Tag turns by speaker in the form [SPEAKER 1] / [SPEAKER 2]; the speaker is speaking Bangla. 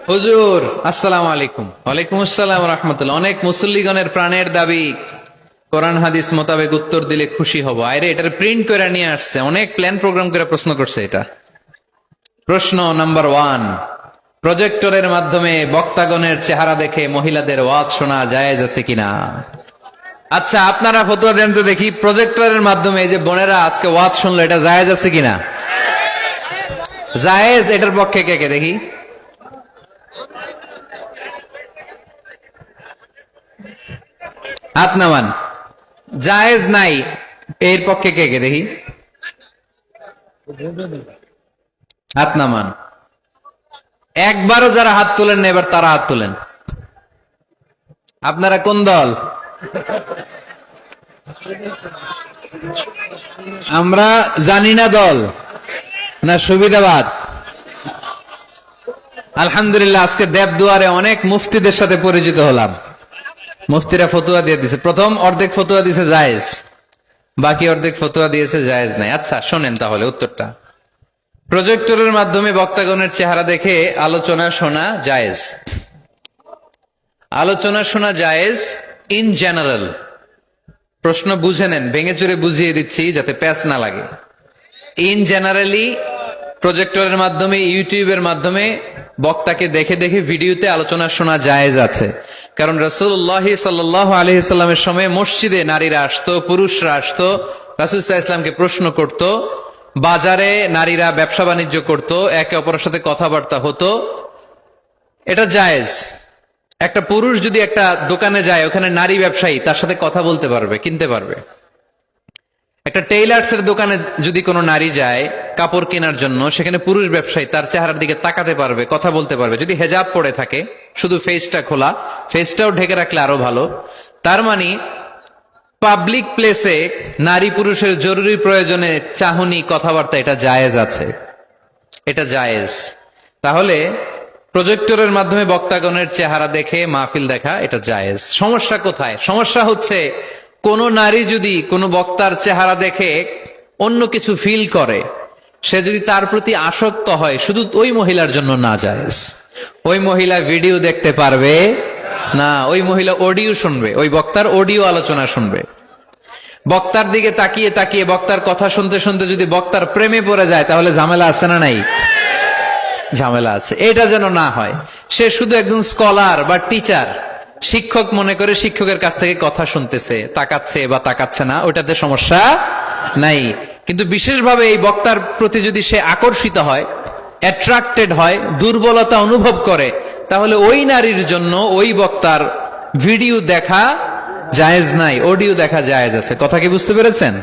[SPEAKER 1] হুজুর আসসালামু আলাইকুম। ওয়ালাইকুম আসসালাম রাহমাতুল্লাহ। অনেক মুসল্লিগণের প্রাণের দাবি, কোরআন হাদিস মোতাবেক উত্তর দিলে খুশি হব। আরে এটার প্রিন্ট করে নিয়ে আসছে, অনেক প্ল্যান প্রোগ্রাম করে প্রশ্ন করছে। এটা প্রশ্ন নাম্বার 1, প্রজেক্টরের মাধ্যমে বক্তাগণের চেহারা দেখে মহিলাদের ওয়াজ শোনা জায়েজ আছে কিনা? আচ্ছা আপনারা ফতোয়া দেন তো দেখি, প্রজেক্টরের মাধ্যমে এই যে বোনেরা আজকে ওয়াজ শুনলো, এটা জায়েজ আছে কিনা? জায়েজ, এটার পক্ষে কে কে দেখি? হাত নামান। জায়েজ নাই, এর পক্ষে কে কে দেখি? হাত নামান। একবারও যারা হাত তোলেন না, এবার তারা হাত তোলেন। আপনারা কোন দল? আমরা জানি না দল না সুবিধাবাদ। আলহামদুলিল্লাহ, আজকে দেবদুয়ারে অনেক মুফতিদের সাথে পরিচিত হলাম। মুফতিরা ফতুয়া দিয়ে দিছে। প্রথম অর্ধেক ফতুয়া দিয়েছে জায়েজ, বাকি অর্ধেক ফতুয়া দিয়েছে জায়েজ নাই। আচ্ছা শোনেন তাহলে উত্তরটা। প্রজেক্টরের মাধ্যমে বক্তাগণের চেহারা দেখে আলোচনা শোনা জায়েজ। আলোচনা শোনা জায়েজ ইন জেনারেল। প্রশ্ন বুঝে নেন, ভেঙে চুরে বুঝিয়ে দিচ্ছি যাতে প্যাচ না লাগে। ইন জেনারেলি প্রজেক্টরের মাধ্যমে, ইউটিউবের মাধ্যমে বক্তাকে দেখে দেখে ভিডিওতে আলোচনা শোনা জায়েজ আছে। কারণ রাসূলুল্লাহ সাল্লাল্লাহু আলাইহি সাল্লামের সময় মসজিদে নারীরা আসতো, পুরুষরা আসতো, রাসূল সাল্লাল্লাহু আলাইহি সাল্লামকে প্রশ্ন করত। বাজারে নারীরা ব্যবসা বাণিজ্য করত, একে অপরের সাথে কথাবার্তা হতো, এটা জায়েজ। একটা পুরুষ যদি একটা দোকানে যায়, ওখানে নারী ব্যবসায়ী তার সাথে কথা বলতে পারবে, কিনতে পারবে। একটা টেইলার্স এর দোকানে যদি কোনো নারী যায় কাপড় কেনার জন্য, সেখানে পুরুষ ব্যবসায়ী তার চেহারার দিকে তাকাতে পারবে, কথা বলতে পারবে, যদি হেজাব পরে থাকে, শুধু ফেসটা খোলা, ফেসটাও ঢেকে রাখলে আরো ভালো। তার মানে পাবলিক প্লেসে নারী পুরুষের জরুরি প্রয়োজনে চাহনি, কথাবার্তা, এটা জায়েজ আছে, এটা জায়েজ। তাহলে প্রজেক্টরের মাধ্যমে বক্তাগণের চেহারা দেখে মাহফিল দেখা, এটা জায়েজ। সমস্যা কোথায়? সমস্যা হচ্ছে কোন নারী যদি কোনো বক্তার চেহারা দেখে অন্য কিছু ফিল করে, সে যদি তার প্রতি আসক্ত হয়, শুধু ওই মহিলার জন্য না জায়েজ। ওই মহিলা ভিডিও দেখতে পারবে না, ওই মহিলা অডিও শুনবে, ওই বক্তার অডিও আলোচনা শুনবে। বক্তার দিকে তাকিয়ে তাকিয়ে বক্তার কথা শুনতে শুনতে যদি বক্তার প্রেমে পড়ে যায়, তাহলে ঝামেলা আছে না নাই? ঝামেলা আছে। এটা যেন না হয়। সে শুধু একজন স্কলার বা টিচার, শিক্ষক মনে করে শিক্ষকের কাছ থেকে কথা শুনতেছে, তাকাচ্ছে বা তাকাচ্ছে না, ওটাতে সমস্যা নাই। কিন্তু বিশেষভাবে এই বক্তার প্রতি যদি সে আকর্ষিত হয়, অ্যাট্রাক্টেড হয়, দুর্বলতা অনুভব করে, তাহলে ওই নারীর জন্য ওই বক্তার ভিডিও দেখা জায়েজ নাই, অডিও দেখা জায়েজ আছে। কথা কি বুঝতে পেরেছেন?